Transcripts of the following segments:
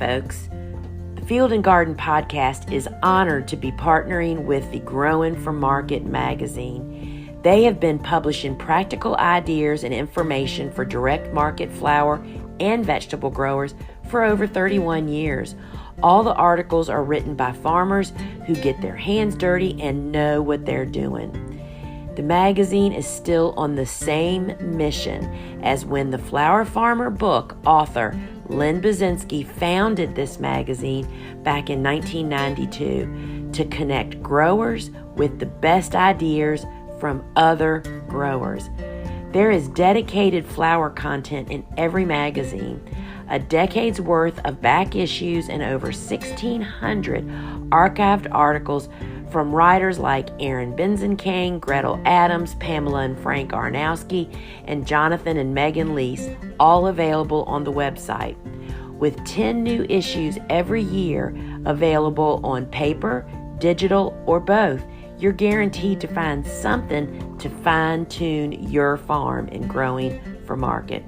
folks. The Field and Garden Podcast is honored to be partnering with the Growing for Market magazine. They have been publishing practical ideas and information for direct market flower and vegetable growers for over 31 years. All the articles are written by farmers who get their hands dirty and know what they're doing. The magazine is still on the same mission as when the Flower Farmer book author Lynn Bazinski founded this magazine back in 1992 to connect growers with the best ideas from other growers. There is dedicated flower content in every magazine, a decade's worth of back issues, and over 1,600 archived articles from writers like Aaron Byczynski, Gretel Adams, Pamela and Frank Arnowski, and Jonathan and Megan Lease, all available on the website. With 10 new issues every year available on paper, digital, or both, you're guaranteed to find something to fine-tune your farm in growing for market.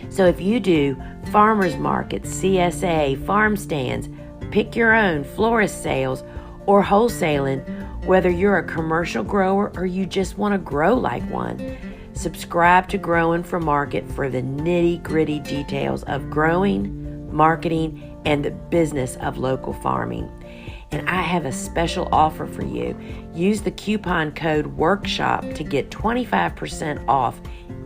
So if you do farmers markets, CSA, farm stands, pick your own, florist sales, or wholesaling, whether you're a commercial grower or you just want to grow like one, subscribe to Growing for Market for the nitty-gritty details of growing, marketing, and the business of local farming. And I have a special offer for you. Use the coupon code WORKSHOP to get 25% off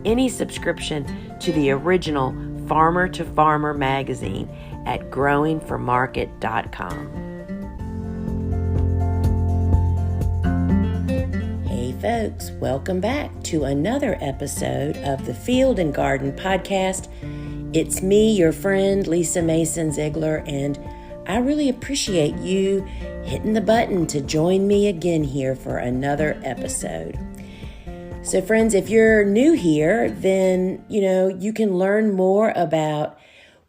any subscription to the original Farmer to Farmer magazine at growingformarket.com. Hey folks, welcome back to another episode of the Field and Garden Podcast. It's me, your friend, Lisa Mason Ziegler, and I really appreciate you hitting the button to join me again here for another episode. So friends, if you're new here, then, you can learn more about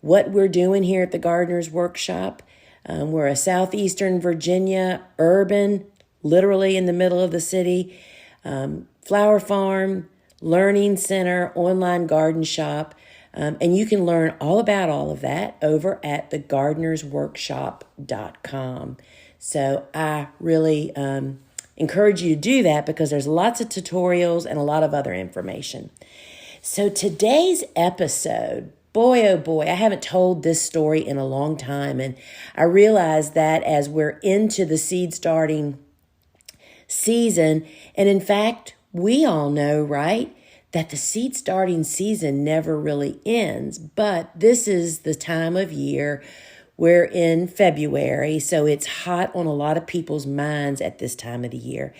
what we're doing here at the Gardener's Workshop. We're a Southeastern Virginia, urban, literally in the middle of the city, flower farm, learning center, online garden shop. And you can learn all about all of that over at thegardenersworkshop.com. So I really encourage you to do that because there's lots of tutorials and a lot of other information. So today's episode, boy, oh boy, I haven't told this story in a long time. And I realize that as we're into the seed starting season, and in fact, we all know, right, that the seed starting season never really ends, but this is the time of year. We're in February, so it's hot on a lot of people's minds at this time of the year.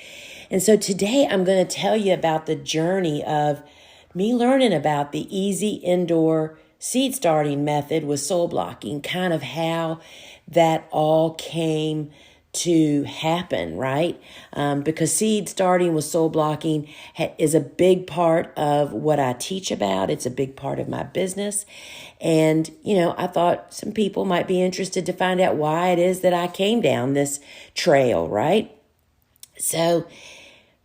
And so today I'm going to tell you about the journey of me learning about the easy indoor seed starting method with soil blocking, kind of how that all came to happen, right? Because seed starting with soil blocking is a big part of what I teach about. It's a big part of my business. And, I thought some people might be interested to find out why it is that I came down this trail, right? So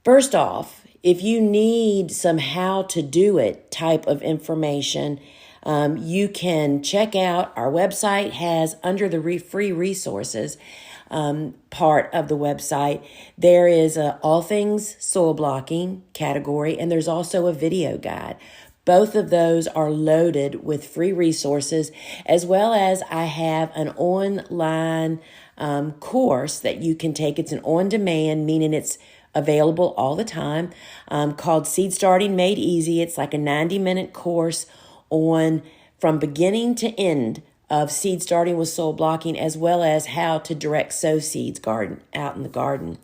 first off, if you need some how to do it type of information, you can check out our website. Has under the free resources part of the website, there is a all things soil blocking category, and there's also a video guide. Both of those are loaded with free resources, as well as I have an online course that you can take. It's an on-demand, meaning it's available all the time, called Seed Starting Made Easy. It's like a 90-minute course on from beginning to end of seed starting with soil blocking, as well as how to direct sow seeds out in the garden.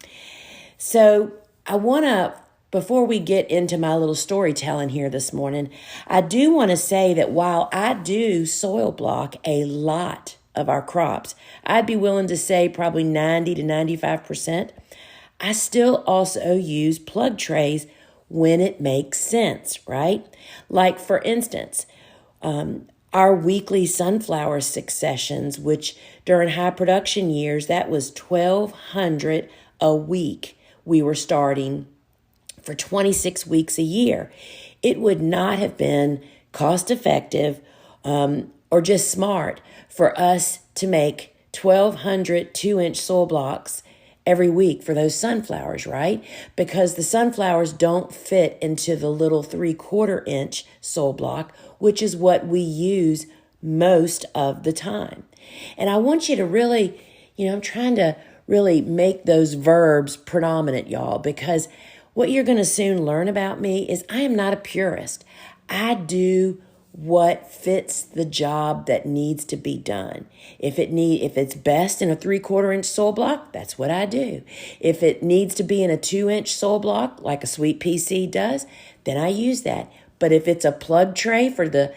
So I want to, before we get into my little storytelling here this morning, I do want to say that while I do soil block a lot of our crops, I'd be willing to say probably 90 to 95%, I still also use plug trays when it makes sense, right? Like for instance, our weekly sunflower successions, which during high production years, that was 1,200 a week we were starting for 26 weeks a year. It would not have been cost effective or just smart for us to make 1,200 2-inch soil blocks every week for those sunflowers, right? Because the sunflowers don't fit into the little 3/4 inch soil block, which is what we use most of the time. And I want you to really, I'm trying to really make those verbs predominant, y'all, because what you're going to soon learn about me is I am not a purist. I do what fits the job that needs to be done. If it's best in a 3/4 inch soil block, that's what I do. If it needs to be in a 2-inch soil block, like a sweet pea seed does, then I use that. But if it's a plug tray for the,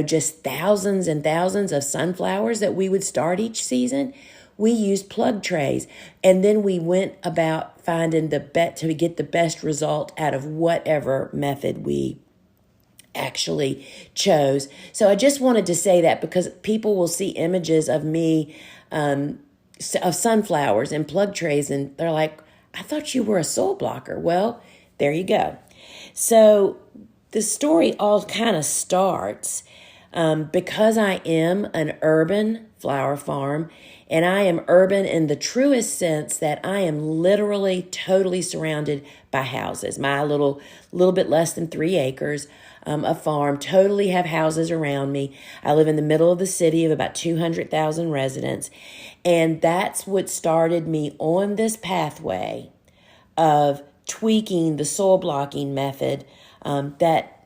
just thousands and thousands of sunflowers that we would start each season, we used plug trays. And then we went about finding to get the best result out of whatever method we actually chose. So I just wanted to say that because people will see images of me, of sunflowers and plug trays, and they're like, I thought you were a soil blocker. Well, there you go. So the story all kind of starts because I am an urban flower farm, and I am urban in the truest sense that I am literally totally surrounded by houses. My little bit less than 3 acres, a farm, totally have houses around me. I live in the middle of the city of about 200,000 residents, and that's what started me on this pathway of tweaking the soil blocking method that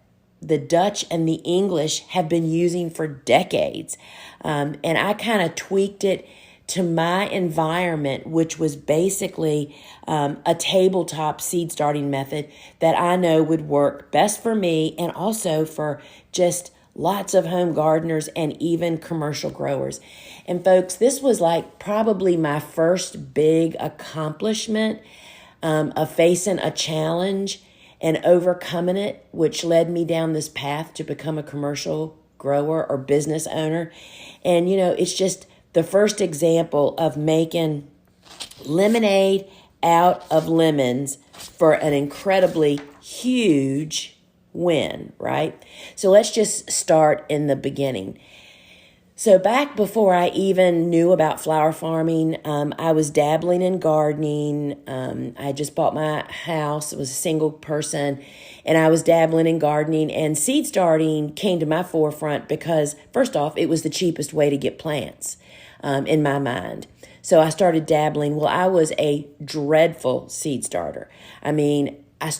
the Dutch and the English have been using for decades. And I kind of tweaked it to my environment, which was basically a tabletop seed starting method that I know would work best for me and also for just lots of home gardeners and even commercial growers. And folks, this was like probably my first big accomplishment of facing a challenge and overcoming it, which led me down this path to become a commercial grower or business owner. And, it's just the first example of making lemonade out of lemons for an incredibly huge win, right? So let's just start in the beginning. So back before I even knew about flower farming, I was dabbling in gardening. I just bought my house. It was a single person, and I was dabbling in gardening, and seed starting came to my forefront because, first off, it was the cheapest way to get plants in my mind. So I started dabbling. Well, I was a dreadful seed starter. I mean, I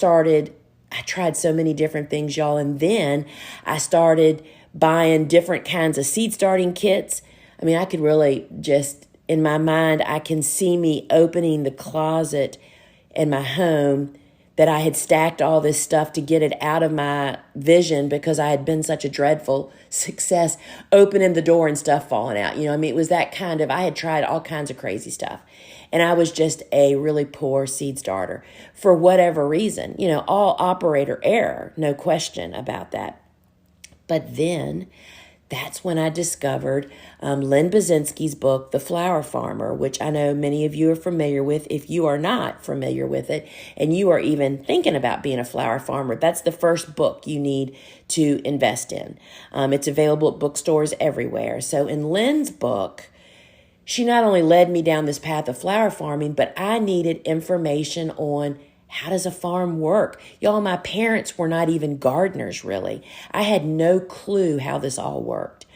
tried so many different things, y'all, and then I started buying different kinds of seed starting kits. I mean, I could really just, in my mind, I can see me opening the closet in my home that I had stacked all this stuff to get it out of my vision because I had been such a dreadful success, opening the door and stuff falling out. It was that kind of, I had tried all kinds of crazy stuff. And I was just a really poor seed starter for whatever reason, all operator error, no question about that. But then that's when I discovered Lynn Bazinski's book, The Flower Farmer, which I know many of you are familiar with. If you are not familiar with it and you are even thinking about being a flower farmer, that's the first book you need to invest in. It's available at bookstores everywhere. So in Lynn's book, she not only led me down this path of flower farming, but I needed information on how does a farm work? Y'all, my parents were not even gardeners, really. I had no clue how this all worked.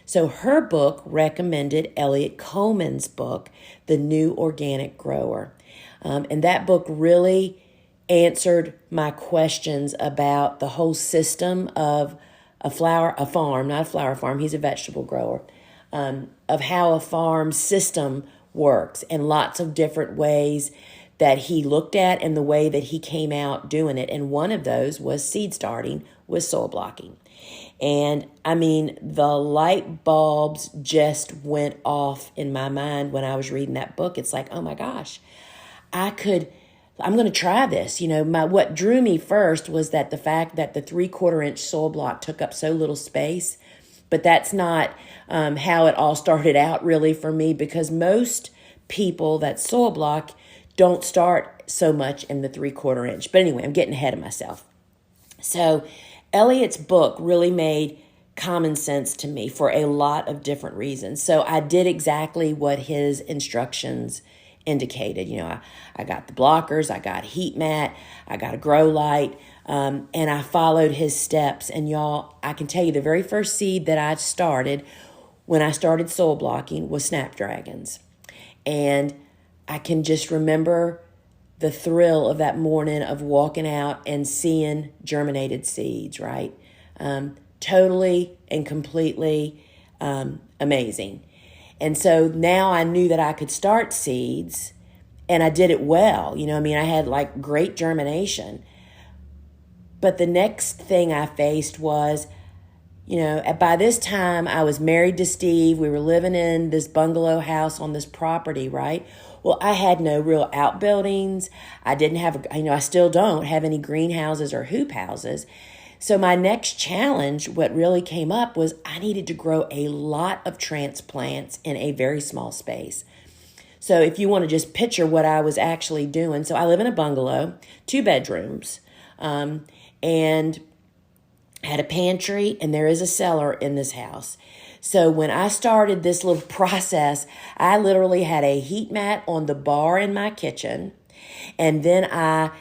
So her book recommended Eliot Coleman's book, The New Organic Grower. And that book really answered my questions about the whole system of a farm, not a flower farm, he's a vegetable grower, of how a farm system works and lots of different ways that he looked at and the way that he came out doing it. And one of those was seed starting with soil blocking. And I mean, the light bulbs just went off in my mind when I was reading that book. It's like, oh my gosh, I'm going to try this. What drew me first was that the fact that the 3/4 inch soil block took up so little space. But that's not how it all started out really for me, because most people that soil block don't start so much in the 3/4 inch. But anyway, I'm getting ahead of myself. So Eliot's book really made common sense to me for a lot of different reasons. So I did exactly what his instructions indicated. I got the blockers, I got heat mat, I got a grow light, and I followed his steps. And y'all, I can tell you the very first seed that I started when I started soil blocking was snapdragons. And I can just remember the thrill of that morning of walking out and seeing germinated seeds, right? Totally and completely amazing. And so now I knew that I could start seeds, and I did it well. I had like great germination. But the next thing I faced was, by this time I was married to Steve. We were living in this bungalow house on this property, right? Well, I had no real outbuildings. I didn't have, I still don't have any greenhouses or hoop houses. So my next challenge, what really came up, was I needed to grow a lot of transplants in a very small space. So if you want to just picture what I was actually doing. So I live in a bungalow, 2 bedrooms, and I had a pantry, and there is a cellar in this house. So when I started this little process, I literally had a heat mat on the bar in my kitchen, and then I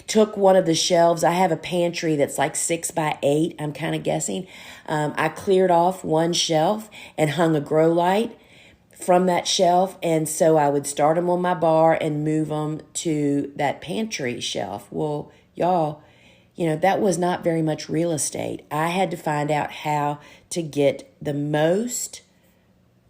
took one of the shelves. I have a pantry that's like 6 by 8, I'm kind of guessing. I cleared off one shelf and hung a grow light from that shelf. And so I would start them on my bar and move them to that pantry shelf. Well, y'all, that was not very much real estate. I had to find out how to get the most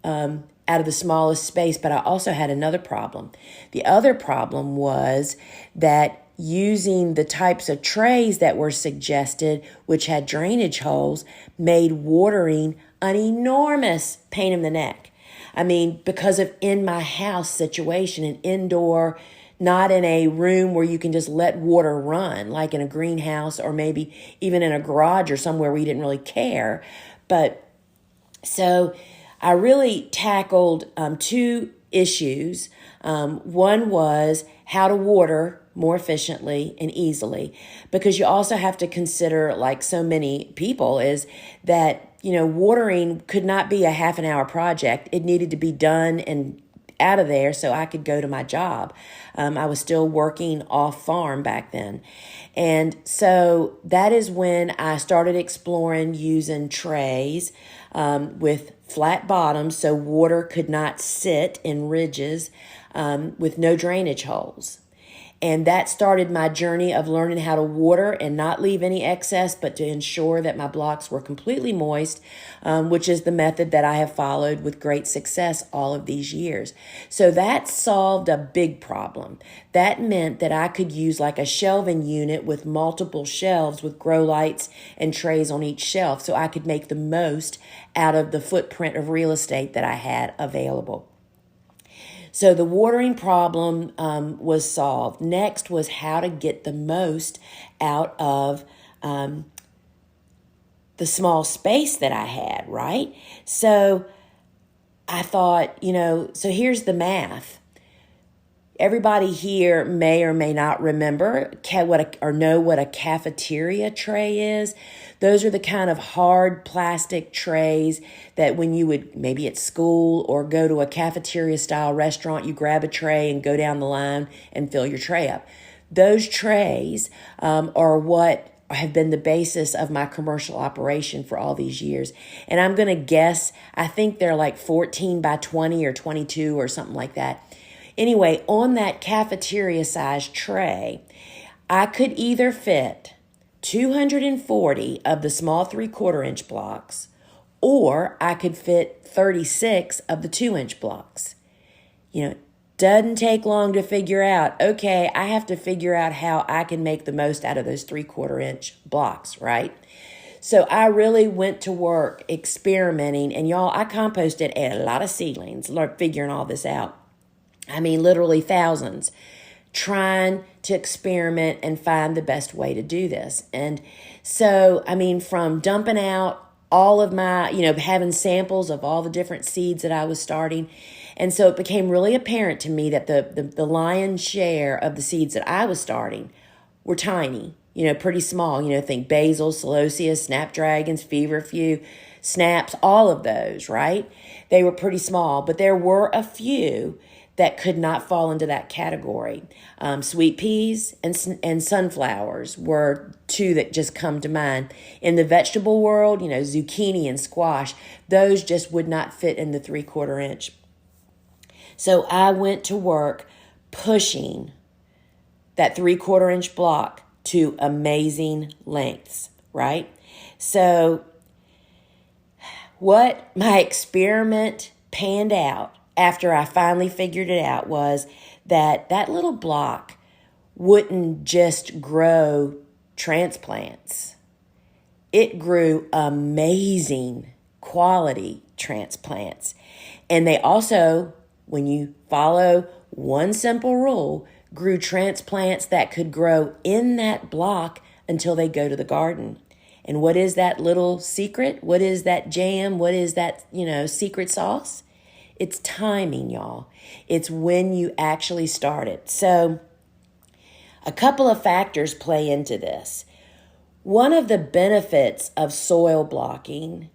out of the smallest space, but I also had another problem. The other problem was that using the types of trays that were suggested, which had drainage holes, made watering an enormous pain in the neck. Because of in my house situation, an indoor, not in a room where you can just let water run, like in a greenhouse or maybe even in a garage or somewhere where you didn't really care. But so I really tackled 2 issues. One was how to water more efficiently and easily, because you also have to consider, like so many people, is that, watering could not be a half an hour project. It needed to be done and out of there so I could go to my job. I was still working off farm back then. And so that is when I started exploring using trays with flat bottoms so water could not sit in ridges with no drainage holes. And that started my journey of learning how to water and not leave any excess, but to ensure that my blocks were completely moist, which is the method that I have followed with great success all of these years. So that solved a big problem. That meant that I could use like a shelving unit with multiple shelves with grow lights and trays on each shelf, so I could make the most out of the footprint of real estate that I had available. So the watering problem was solved. Next was how to get the most out of the small space that I had, right? So I thought, so here's the math. Everybody here may or may not remember or know what a cafeteria tray is. Those are the kind of hard plastic trays that when you would, maybe at school or go to a cafeteria style restaurant, you grab a tray and go down the line and fill your tray up. Those trays are what have been the basis of my commercial operation for all these years. And I'm going to guess, I think they're like 14 by 20 or 22 or something like that. Anyway, on that cafeteria size tray, I could either fit 240 of the small 3/4 inch blocks, or I could fit 36 of the 2-inch blocks. Doesn't take long to figure out, okay, I have to figure out how I can make the most out of those 3/4 inch blocks, right? So I really went to work experimenting, and y'all, I composted a lot of seedlings, figuring all this out. Literally thousands, trying to experiment and find the best way to do this. And so, from dumping out all of my, having samples of all the different seeds that I was starting. And so it became really apparent to me that the lion's share of the seeds that I was starting were tiny. pretty small. Think basil, celosia, snapdragons, feverfew, snaps, all of those, right? They were pretty small, but there were a few that could not fall into that category. Sweet peas and sunflowers were two that just come to mind. In the vegetable world, zucchini and squash, those just would not fit in the 3/4 inch. So I went to work pushing that 3/4 inch block to amazing lengths, right? So what my experiment panned out after I finally figured it out was that little block wouldn't just grow transplants. It grew amazing quality transplants. And they also, when you follow one simple rule, grew transplants that could grow in that block until they go to the garden. And what is that little secret? What is that jam? What is that, secret sauce? It's timing, y'all. It's when you actually start it. So a couple of factors play into this. One of the benefits of soil blocking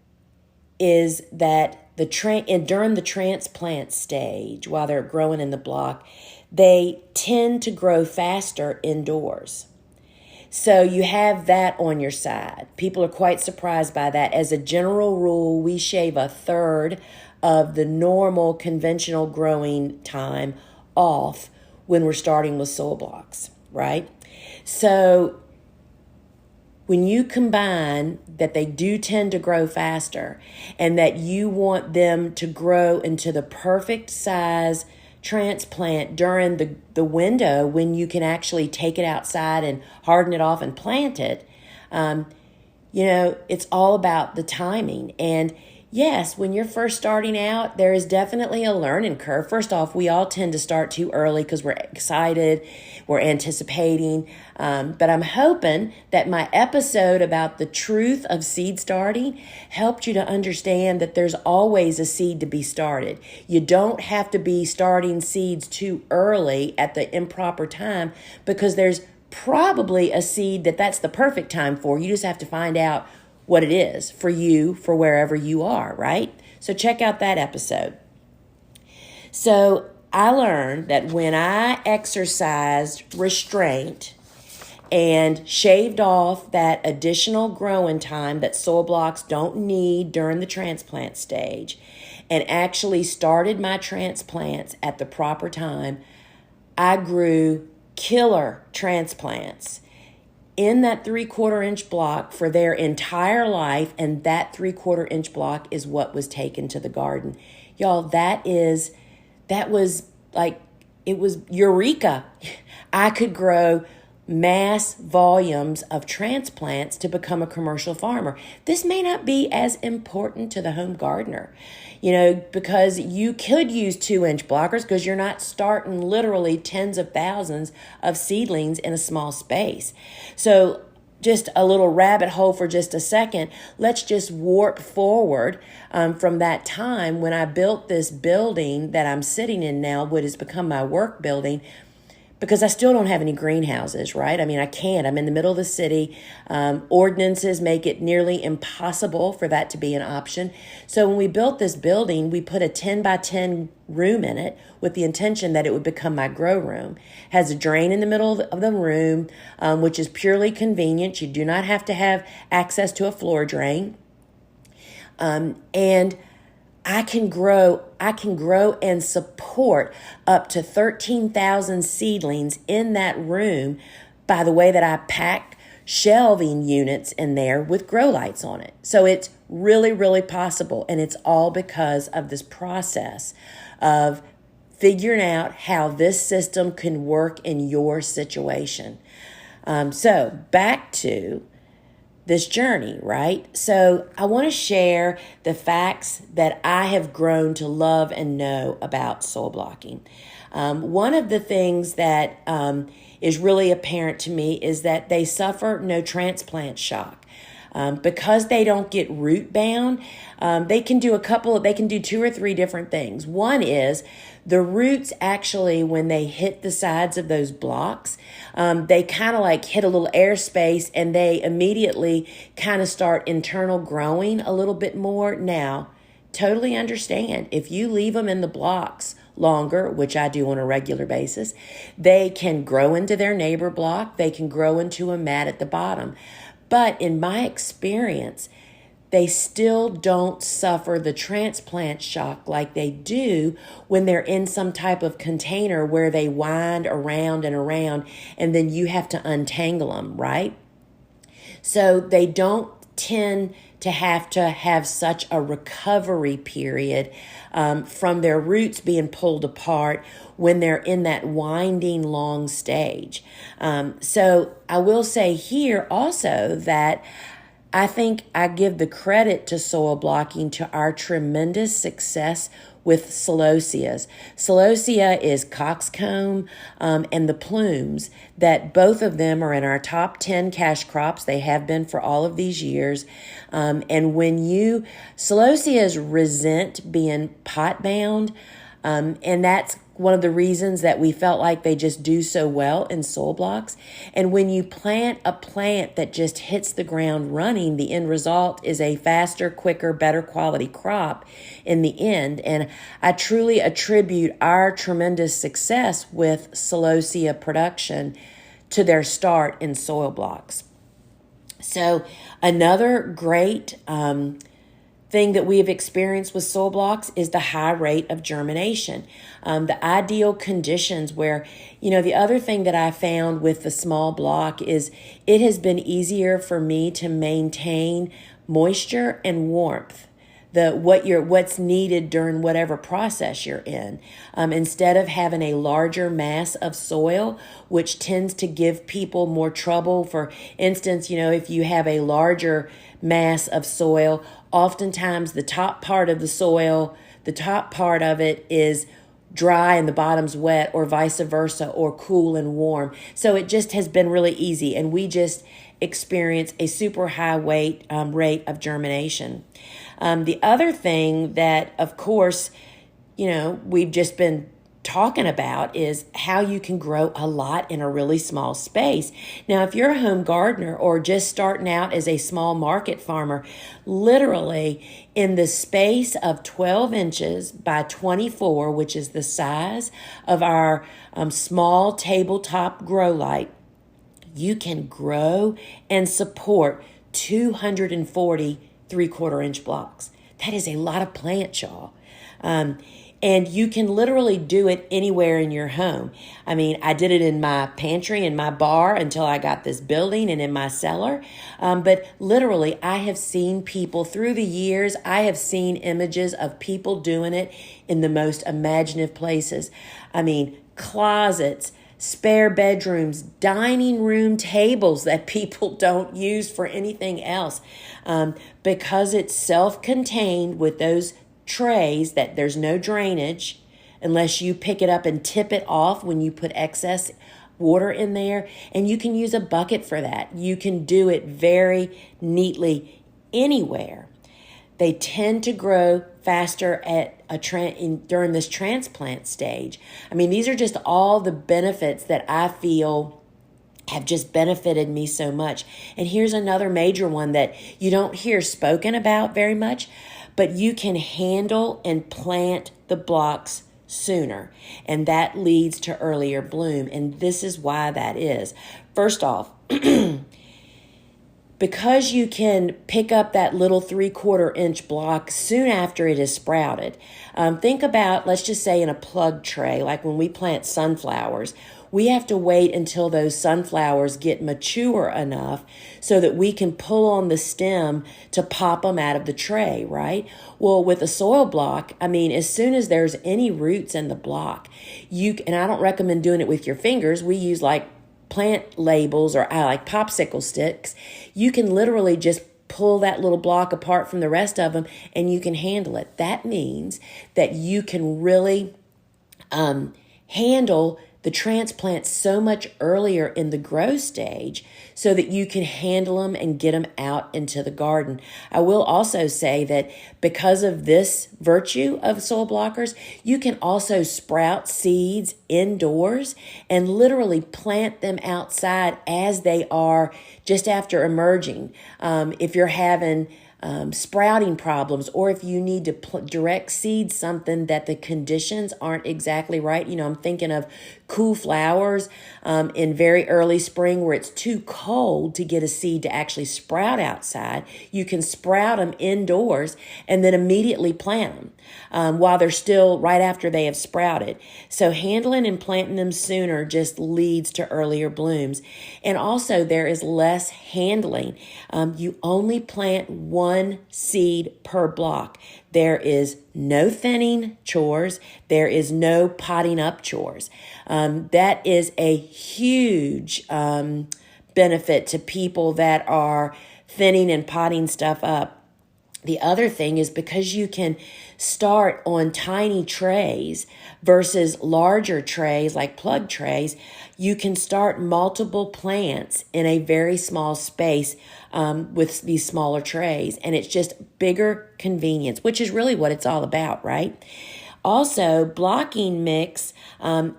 is that during the transplant stage, while they're growing in the block, they tend to grow faster indoors. So you have that on your side. People are quite surprised by that. As a general rule, we shave a third of the normal conventional growing time off when we're starting with soil blocks, right? So when you combine that they do tend to grow faster and that you want them to grow into the perfect size transplant during the window when you can actually take it outside and harden it off and plant it, it's all about the timing. And yes, when you're first starting out, there is definitely a learning curve. First off, we all tend to start too early because we're excited, we're anticipating. But I'm hoping that my episode about the truth of seed starting helped you to understand that there's always a seed to be started. You don't have to be starting seeds too early at the improper time because there's probably a seed that's the perfect time for. You just have to find out what it is for you, for wherever you are, right? So check out that episode. So I learned that when I exercised restraint and shaved off that additional growing time that soil blocks don't need during the transplant stage and actually started my transplants at the proper time, I grew killer transplants in that 3/4 inch block for their entire life, and that 3/4 inch block is what was taken to the garden. Y'all, that was like, it was eureka. I could grow mass volumes of transplants to become a commercial farmer. This may not be as important to the home gardener, because you could use 2-inch blockers because you're not starting literally tens of thousands of seedlings in a small space. So just a little rabbit hole for just a second. Let's just warp forward from that time when I built this building that I'm sitting in now, what has become my work building, because I still don't have any greenhouses, right? I mean, I can't. I'm in the middle of the city. Ordinances make it nearly impossible for that to be an option. So when we built this building, we put a 10 by 10 room in it with the intention that it would become my grow room. Has a drain in the middle of the room, which is purely convenient. You do not have to have access to a floor drain. And I can grow and support up to 13,000 seedlings in that room by the way that I pack shelving units in there with grow lights on it. So it's really, really possible. And it's all because of this process of figuring out how this system can work in your situation. So back to this journey, right? So I want to share the facts that I have grown to love and know about soil blocking. One of the things that is really apparent to me is that they suffer no transplant shock. Because they don't get root bound, they can do two or three different things. One is the roots actually, when they hit the sides of those blocks, they kind of like hit a little airspace and they immediately kind of start internal growing a little bit more. Now, totally understand if you leave them in the blocks longer, which I do on a regular basis, they can grow into their neighbor block. They can grow into a mat at the bottom. But in my experience, they still don't suffer the transplant shock like they do when they're in some type of container where they wind around and around, and then you have to untangle them, right? So they don't tend to have such a recovery period from their roots being pulled apart when they're in that winding long stage. So I will say here also that I think I give the credit to soil blocking to our tremendous success with celosias. Celosia is coxcomb and the plumes, that both of them are in our top 10 cash crops. They have been for all of these years. And celosias resent being pot bound, and that's one of the reasons that we felt like they just do so well in soil blocks. And when you plant a plant that just hits the ground running, the end result is a faster, quicker, better quality crop in the end. And I truly attribute our tremendous success with celosia production to their start in soil blocks. So another great thing that we have experienced with soil blocks is the high rate of germination. The ideal conditions where, the other thing that I found with the small block is it has been easier for me to maintain moisture and warmth, what's needed during whatever process you're in. Instead of having a larger mass of soil, which tends to give people more trouble. For instance, if you have a larger mass of soil, oftentimes the top part of the soil, the top part of it is dry and the bottom's wet, or vice versa, or cool and warm. So it just has been really easy, and we just experience a super high rate of germination. The other thing that, of course, we've just been talking about is how you can grow a lot in a really small space. Now, if you're a home gardener or just starting out as a small market farmer, literally in the space of 12 inches by 24, which is the size of our small tabletop grow light, you can grow and support 240 3/4 inch blocks. That is a lot of plants, y'all. And you can literally do it anywhere in your home. I mean, I did it in my pantry, in my bar, until I got this building, and in my cellar. But literally, I have seen people through the years, I have seen images of people doing it in the most imaginative places. I mean, closets, spare bedrooms, dining room tables that people don't use for anything else. Because it's self-contained with those trays, that there's no drainage unless you pick it up and tip it off when you put excess water in there. And you can use a bucket for that. You can do it very neatly anywhere. They tend to grow faster at during this transplant stage. I mean, these are just all the benefits that I feel have just benefited me so much. And here's another major one that you don't hear spoken about very much, but you can handle and plant the blocks sooner, and that leads to earlier bloom. And this is why that is. First off, because you can pick up that little 3/4 inch block soon after it is sprouted. Think about, let's just say in a plug tray, like when we plant sunflowers, we have to wait until those sunflowers get mature enough so that we can pull on the stem to pop them out of the tray, right? Well, with a soil block, I mean, as soon as there's any roots in the block, and I don't recommend doing it with your fingers. We use like plant labels, or I like popsicle sticks. You can literally just pull that little block apart from the rest of them and you can handle it. That means that you can really handle the transplants so much earlier in the growth stage so that you can handle them and get them out into the garden. I will also say that because of this virtue of soil blockers, you can also sprout seeds indoors and literally plant them outside as they are just after emerging. If you're having sprouting problems, or if you need to direct seed something that the conditions aren't exactly right. I'm thinking of cool flowers in very early spring where it's too cold to get a seed to actually sprout outside. You can sprout them indoors and then immediately plant them while they're still right after they have sprouted. So handling and planting them sooner just leads to earlier blooms. And also there is less handling. You only plant one seed per block. There is no thinning chores. There is no potting up chores. That is a huge benefit to people that are thinning and potting stuff up. The other thing is because you can start on tiny trays versus larger trays like plug trays, you can start multiple plants in a very small space with these smaller trays. And it's just bigger convenience, which is really what it's all about, right? Also, blocking mix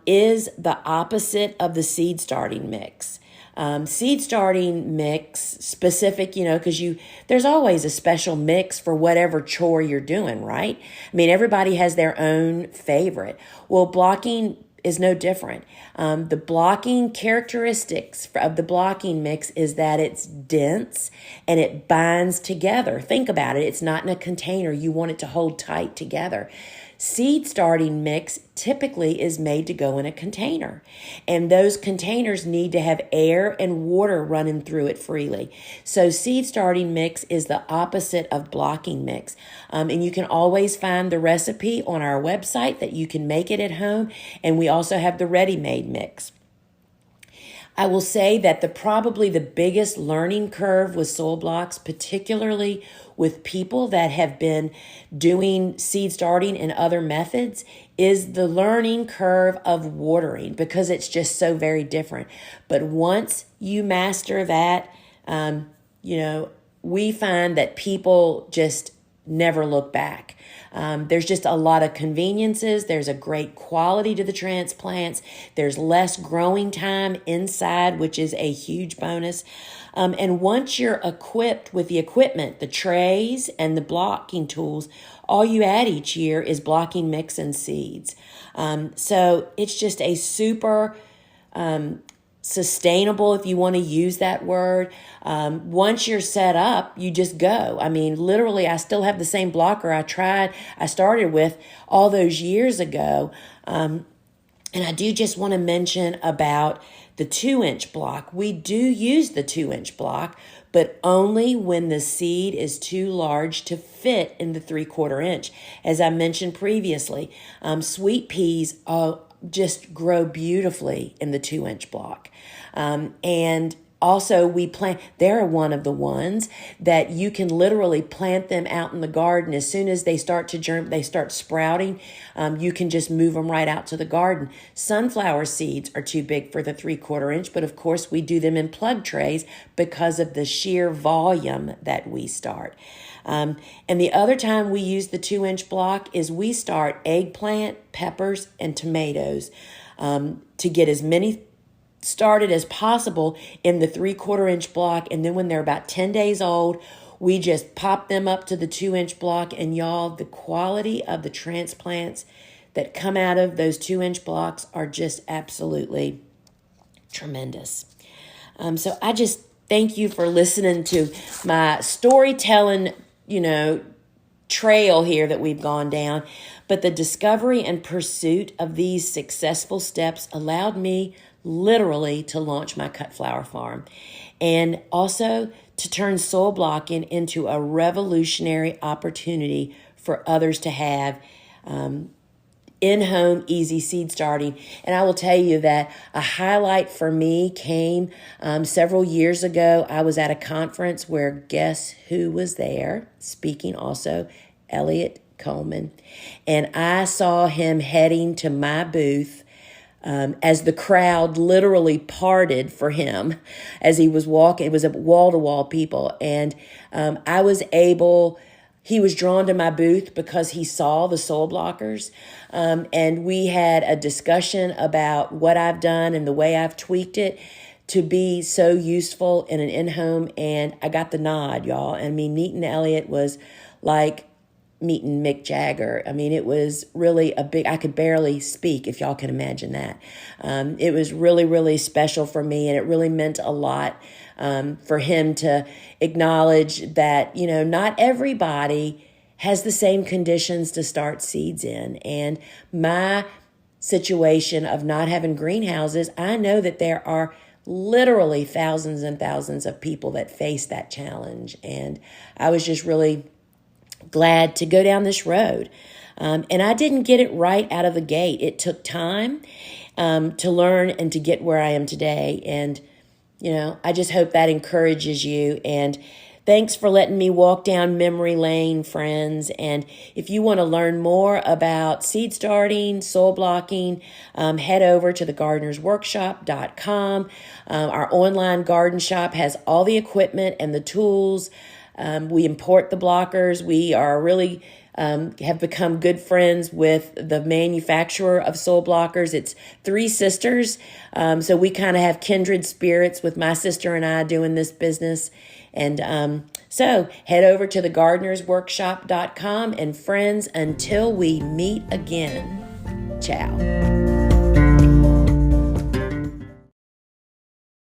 is the opposite of the seed starting mix. Seed starting mix specific, because there's always a special mix for whatever chore you're doing, right? I mean, everybody has their own favorite. Well, blocking is no different. The blocking characteristics of the blocking mix is that it's dense and it binds together. Think about it. It's not in a container. You want it to hold tight together. Seed starting mix typically is made to go in a container, and those containers need to have air and water running through it freely. So seed starting mix is the opposite of blocking mix. And you can always find the recipe on our website that you can make it at home, and we also have the ready-made mix. I will say that probably the biggest learning curve with soil blocks, particularly with people that have been doing seed starting and other methods, is the learning curve of watering, because it's just so very different. But once you master that, we find that people just never look back. There's just a lot of conveniences. There's a great quality to the transplants. There's less growing time inside, which is a huge bonus. And once you're equipped with the equipment, the trays and the blocking tools, all you add each year is blocking mix and seeds. So it's just a super sustainable, if you want to use that word. Once you're set up, you just go. I mean, literally, I still have the same blocker I started with all those years ago. And I do just want to mention about the 2-inch block. We do use the 2-inch block, but only when the seed is too large to fit in the 3/4 inch. As I mentioned previously, sweet peas just grow beautifully in the 2-inch block. And also they're one of the ones that you can literally plant them out in the garden. As soon as they start they start sprouting, you can just move them right out to the garden. Sunflower seeds are too big for the 3/4 inch, but of course we do them in plug trays because of the sheer volume that we start. And the other time we use the 2-inch block is we start eggplant, peppers, and tomatoes to get as many started as possible in the 3/4 inch block. And then when they're about 10 days old, we just pop them up to the 2-inch block. And y'all, the quality of the transplants that come out of those 2-inch blocks are just absolutely tremendous. So I just thank you for listening to my storytelling, trail here that we've gone down. But the discovery and pursuit of these successful steps allowed me literally to launch my cut flower farm, and also to turn soil blocking into a revolutionary opportunity for others to have in-home easy seed starting. And I will tell you that a highlight for me came several years ago. I was at a conference where guess who was there speaking also? Eliot Coleman. And I saw him heading to my booth as the crowd literally parted for him as he was walking. It was a wall-to-wall people. And he was drawn to my booth because he saw the soul blockers. And we had a discussion about what I've done and the way I've tweaked it to be so useful in an in-home. And I got the nod, y'all. I mean, meeting Eliot was like meeting Mick Jagger. I mean, it was really I could barely speak, if y'all can imagine that. It was really, really special for me, and it really meant a lot for him to acknowledge that, not everybody has the same conditions to start seeds in. And my situation of not having greenhouses, I know that there are literally thousands and thousands of people that face that challenge. And I was just really glad to go down this road. And I didn't get it right out of the gate. It took time to learn and to get where I am today. And, I just hope that encourages you. And thanks for letting me walk down memory lane, friends. And if you want to learn more about seed starting, soil blocking, head over to thegardenersworkshop.com. Our online garden shop has all the equipment and the tools. We import the blockers. We are really have become good friends with the manufacturer of soil blockers. It's three sisters. So we kind of have kindred spirits with my sister and I doing this business. And so head over to thegardenersworkshop.com. And friends, until we meet again, ciao.